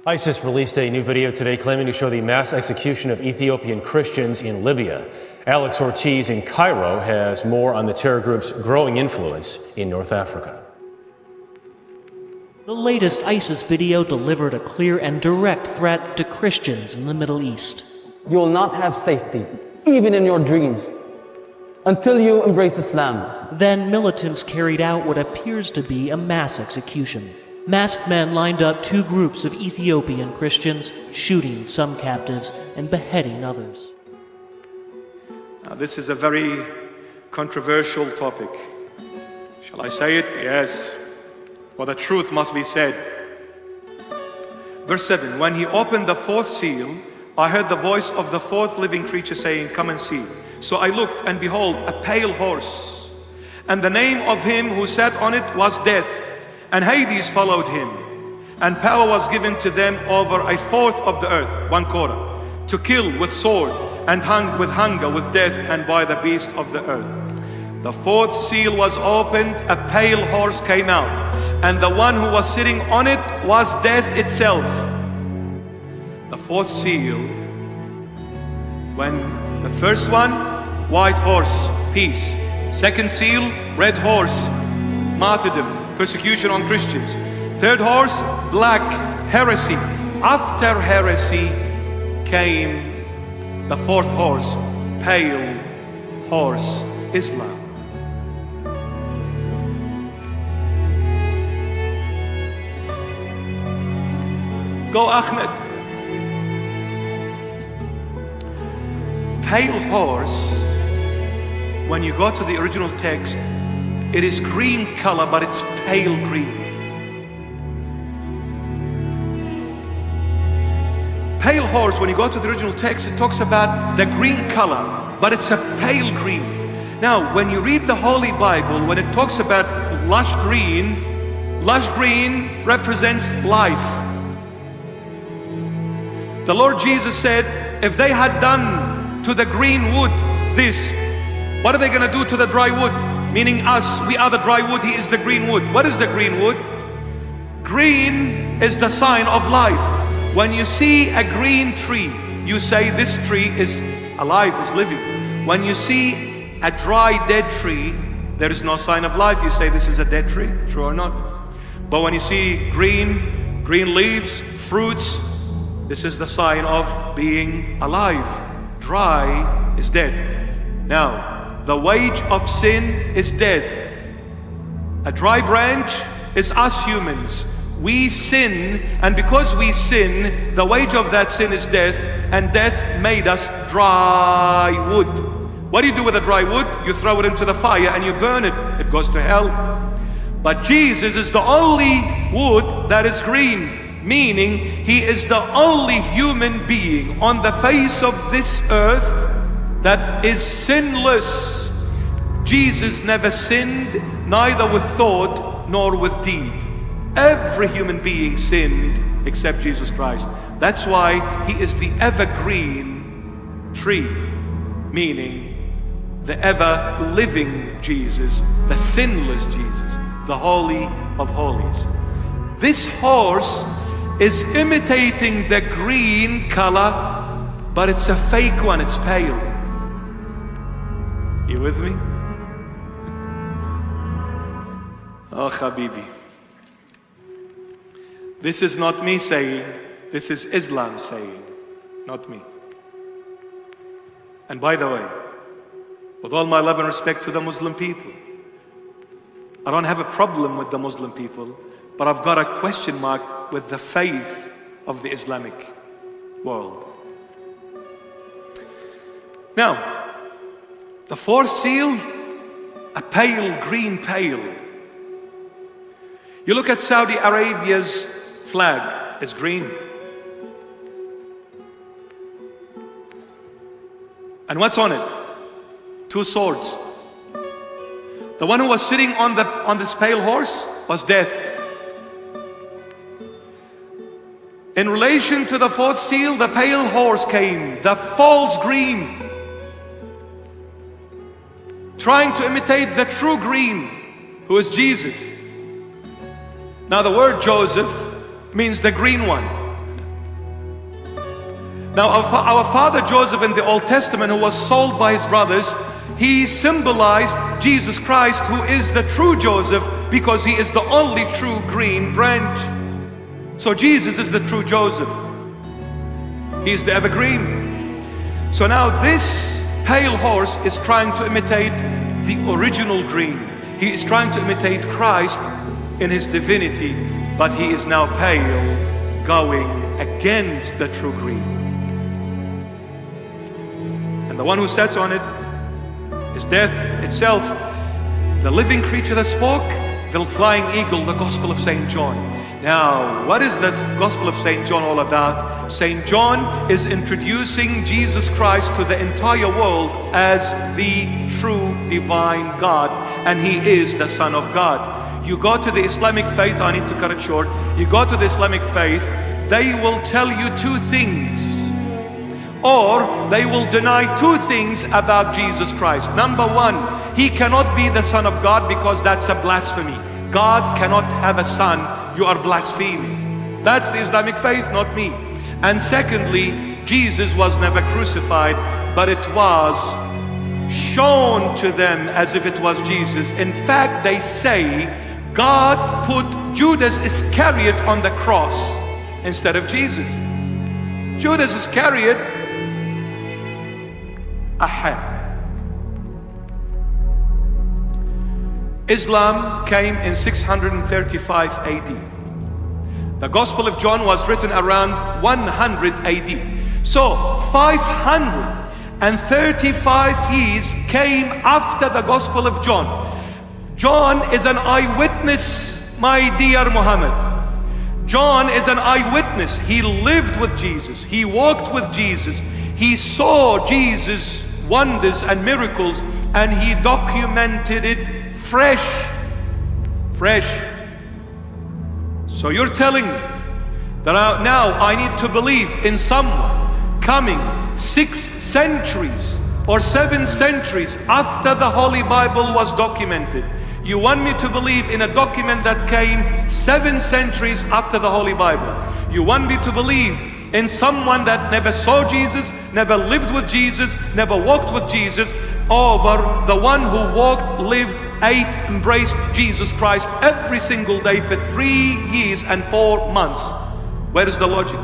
ISIS released a new video today claiming to show the mass execution of Ethiopian Christians in Libya. Alex Ortiz in Cairo has more on the terror group's growing influence in North Africa. The latest ISIS video delivered a clear and direct threat to Christians in the Middle East. You will not have safety, even in your dreams, until you embrace Islam. Then militants carried out what appears to be a mass execution. Masked men lined up two groups of Ethiopian Christians, shooting some captives and beheading others. Now, this is a very controversial topic. Shall I say it? Yes. Well, the truth must be said. Verse 7, when he opened the fourth seal, I heard the voice of the fourth living creature saying, come and see. So I looked, and behold, a pale horse. And the name of him who sat on it was Death. And Hades followed him, and power was given to them over a fourth of the earth, 1/4, to kill with sword, and with hunger, with death, and by the beast of the earth. The fourth seal was opened, a pale horse came out, and the one who was sitting on it was death itself. The fourth seal, when the first one, white horse, peace. Second seal, red horse, martyrdom, persecution on Christians. Third horse, black, heresy. After heresy came the fourth horse, pale horse, Islam. Go Ahmed. Pale horse, when you go to the original text, it is green color, but it's pale green. Pale horse, when you go to the original text, it talks about the green color, but it's a pale green. Now, when you read the Holy Bible, when it talks about lush green represents life. The Lord Jesus said, if they had done to the green wood this, what are they going to do to the dry wood? Meaning us, we are the dry wood, he is the green wood. What is the green wood? Green is the sign of life. When you see a green tree, you say this tree is alive, is living. When you see a dry, dead tree, there is no sign of life. You say this is a dead tree, true or not? But when you see green leaves, fruits, this is the sign of being alive. Dry is dead. Now, the wage of sin is death. A dry branch is us humans. We sin, and because we sin, the wage of that sin is death, and death made us dry wood. What do you do with a dry wood? You throw it into the fire and you burn it. It goes to hell. But Jesus is the only wood that is green, meaning he is the only human being on the face of this earth that is sinless. Jesus never sinned, neither with thought nor with deed. Every human being sinned except Jesus Christ. That's why he is the evergreen tree, meaning the ever-living Jesus, the sinless Jesus, the Holy of Holies. This horse is imitating the green color, but it's a fake one, it's pale. You with me? Oh, Habibi. This is not me saying, this is Islam saying, not me. And by the way, with all my love and respect to the Muslim people, I don't have a problem with the Muslim people, but I've got a question mark with the faith of the Islamic world. Now, the fourth seal, a pale green pale. You look at Saudi Arabia's flag, it's green. And what's on it? Two swords. The one who was sitting on this pale horse was death. In relation to the fourth seal, the pale horse came, the false green, trying to imitate the true green, who is Jesus. Now the word Joseph means the green one. Now our father Joseph in the Old Testament, who was sold by his brothers, he symbolized Jesus Christ, who is the true Joseph, because he is the only true green branch. So Jesus is the true Joseph. He is the evergreen. So now this pale horse is trying to imitate the original green. He is trying to imitate Christ in his divinity, but he is now pale, going against the true green. And the one who sits on it is death itself, the living creature that spoke, the flying eagle, the Gospel of St. John. Now, what is the Gospel of St. John all about? St. John is introducing Jesus Christ to the entire world as the true divine God, and he is the Son of God. You go to the Islamic faith, I need to cut it short. You go to the Islamic faith, they will tell you two things, or they will deny two things about Jesus Christ. Number one, he cannot be the Son of God, because that's a blasphemy. God cannot have a son. You are blaspheming. That's the Islamic faith, not me. And secondly, Jesus was never crucified, but it was shown to them as if it was Jesus. In fact, they say God put Judas Iscariot on the cross instead of Jesus. Judas Iscariot, Islam came in 635 AD. The Gospel of John was written around 100 AD. So 535 years came after the Gospel of John. John is an eyewitness, my dear Muhammad. John is an eyewitness. He lived with Jesus. He walked with Jesus. He saw Jesus' wonders and miracles, and he documented it fresh. So you're telling me that now I need to believe in someone coming 6 centuries or 7 centuries after the Holy Bible was documented. You want me to believe in a document that came 7 centuries after the Holy Bible. You want me to believe in someone that never saw Jesus, never lived with Jesus, never walked with Jesus, over the one who walked, lived, ate, embraced Jesus Christ every single day for 3 years and 4 months. Where is the logic?